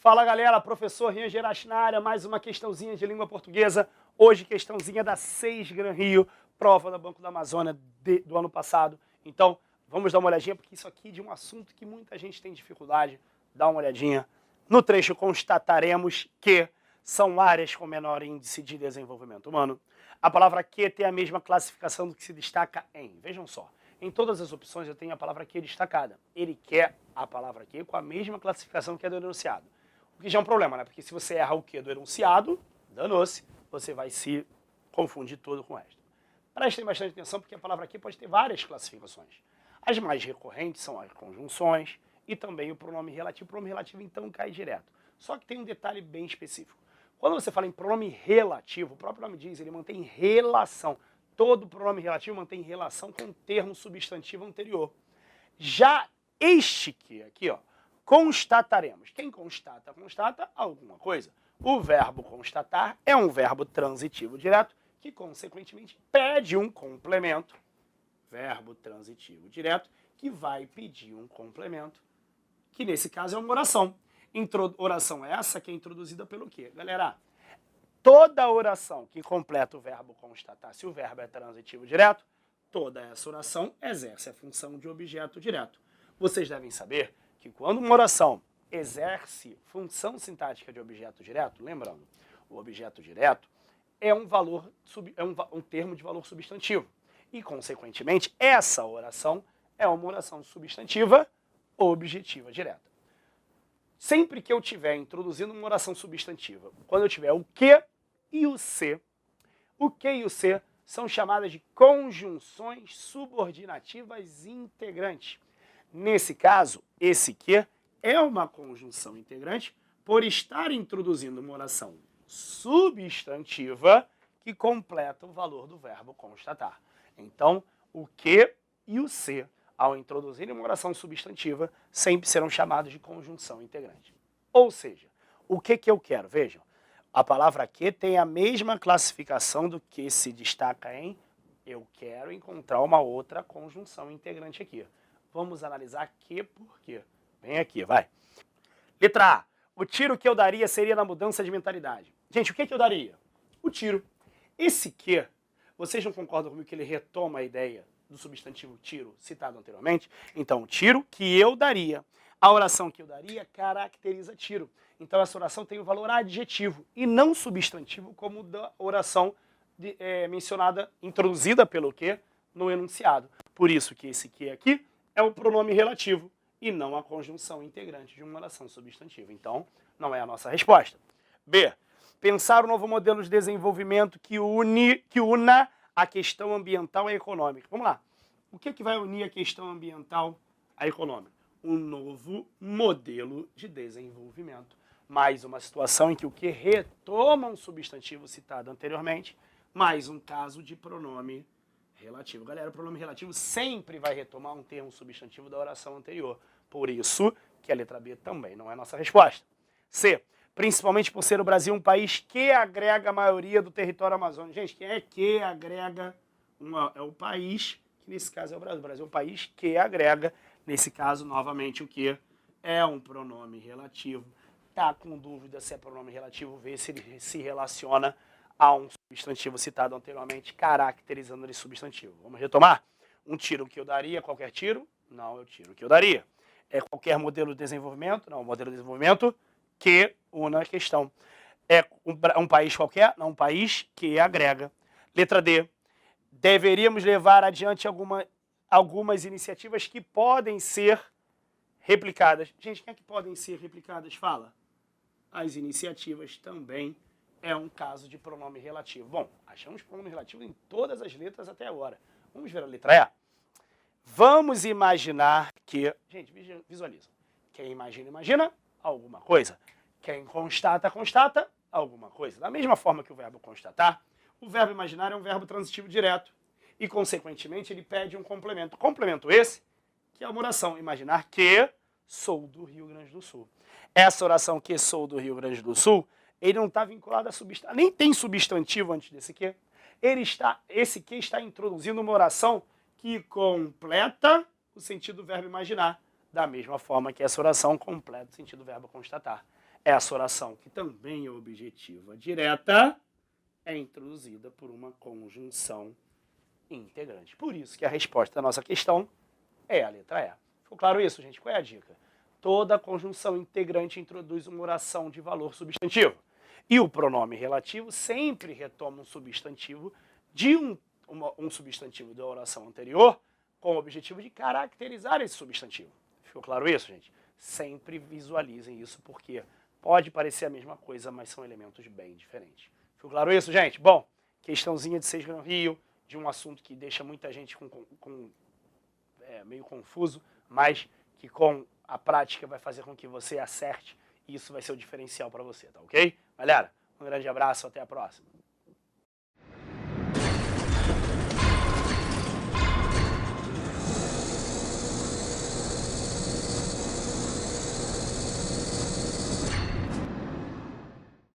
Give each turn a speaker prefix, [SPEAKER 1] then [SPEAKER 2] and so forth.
[SPEAKER 1] Fala galera, professor Rian Geraci na área, mais uma questãozinha de língua portuguesa. Hoje questãozinha da 6 Gran Rio, prova da Banco da Amazônia do ano passado. Então, vamos dar uma olhadinha, porque isso aqui é de um assunto que muita gente tem dificuldade. Dá uma olhadinha. No trecho constataremos que são áreas com menor índice de desenvolvimento humano. A palavra que tem a mesma classificação do que se destaca em. Vejam só, em todas as opções eu tenho a palavra que destacada. Ele quer a palavra que com a mesma classificação que é do enunciado. O que já é um problema, né? Porque se você erra o que do enunciado, danou-se, você vai se confundir todo com o resto. Prestem bastante atenção, porque a palavra aqui pode ter várias classificações. As mais recorrentes são as conjunções e também o pronome relativo. O pronome relativo, então, cai direto. Só que tem um detalhe bem específico. Quando você fala em pronome relativo, o próprio nome diz, ele mantém relação. Todo pronome relativo mantém relação com o termo substantivo anterior. Já este que aqui, ó, constataremos. Quem constata, constata alguma coisa. O verbo constatar é um verbo transitivo direto que, consequentemente, pede um complemento. Verbo transitivo direto que vai pedir um complemento, que nesse caso é uma oração. Oração essa que é introduzida pelo quê? Galera, toda oração que completa o verbo constatar, se o verbo é transitivo direto, toda essa oração exerce a função de objeto direto. Vocês devem saber que quando uma oração exerce função sintática de objeto direto, lembrando, o objeto direto é um termo de valor substantivo. E, consequentemente, essa oração é uma oração substantiva objetiva direta. Sempre que eu estiver introduzindo uma oração substantiva, quando eu tiver o que e o se são chamadas de conjunções subordinativas integrantes. Nesse caso, esse que é uma conjunção integrante por estar introduzindo uma oração substantiva que completa o valor do verbo constatar. Então, o que e o se, ao introduzirem uma oração substantiva, sempre serão chamados de conjunção integrante. Ou seja, o que eu quero? Vejam, a palavra que tem a mesma classificação do que se destaca em. Eu quero encontrar uma outra conjunção integrante aqui. Vamos analisar que por quê. Vem aqui, vai. Letra A. O tiro que eu daria seria na mudança de mentalidade. Gente, o que eu daria? O tiro. Esse que, vocês não concordam comigo que ele retoma a ideia do substantivo tiro citado anteriormente? Então, o tiro que eu daria. A oração que eu daria caracteriza tiro. Então, essa oração tem o valor adjetivo e não substantivo, como da oração mencionada, introduzida pelo que no enunciado. Por isso que esse que aqui é o pronome relativo e não a conjunção integrante de uma oração substantiva. Então, não é a nossa resposta. B. Pensar um novo modelo de desenvolvimento que una a questão ambiental e econômica. Vamos lá. O que vai unir a questão ambiental à econômica? Um novo modelo de desenvolvimento. Mais uma situação em que o que retoma um substantivo citado anteriormente, mais um caso de pronome relativo. Galera, o pronome relativo sempre vai retomar um termo substantivo da oração anterior. Por isso que a letra B também não é a nossa resposta. C. Principalmente por ser o Brasil um país que agrega a maioria do território amazônico. Gente, quem é que agrega? É o país, que nesse caso é o Brasil. O Brasil é um país que agrega, nesse caso, novamente, o que é um pronome relativo. Tá com dúvida se é pronome relativo, vê se ele se relaciona a um substantivo citado anteriormente, caracterizando ele substantivo. Vamos retomar? Um tiro que eu daria, qualquer tiro? Não, é o tiro que eu daria. É qualquer modelo de desenvolvimento? Não, modelo de desenvolvimento que una a questão. É um país qualquer? Não, um país que agrega. Letra D. Deveríamos levar adiante algumas iniciativas que podem ser replicadas. Gente, quem é que podem ser replicadas? Fala. As iniciativas também é um caso de pronome relativo. Bom, achamos pronome relativo em todas as letras até agora. Vamos ver a letra E? Vamos imaginar que... Gente, visualiza. Quem imagina, imagina alguma coisa. Quem constata, constata alguma coisa. Da mesma forma que o verbo constatar, o verbo imaginar é um verbo transitivo direto. E, consequentemente, ele pede um complemento. Complemento esse, que é uma oração. Imaginar que sou do Rio Grande do Sul. Essa oração que sou do Rio Grande do Sul, ele não está vinculado a substantivo. Nem tem substantivo antes desse que. Esse que está introduzindo uma oração que completa o sentido do verbo imaginar, da mesma forma que essa oração completa o sentido do verbo constatar. Essa oração, que também é objetiva direta, é introduzida por uma conjunção integrante. Por isso que a resposta da nossa questão é a letra E. Ficou claro isso, gente? Qual é a dica? Toda conjunção integrante introduz uma oração de valor substantivo. E o pronome relativo sempre retoma um substantivo de um substantivo da oração anterior com o objetivo de caracterizar esse substantivo. Ficou claro isso, gente? Sempre visualizem isso, porque pode parecer a mesma coisa, mas são elementos bem diferentes. Ficou claro isso, gente? Bom, questãozinha de 6 Gran Rio, de um assunto que deixa muita gente meio confuso, mas que com a prática vai fazer com que você acerte e isso vai ser o diferencial para você, tá ok? Galera, um grande abraço, até a próxima.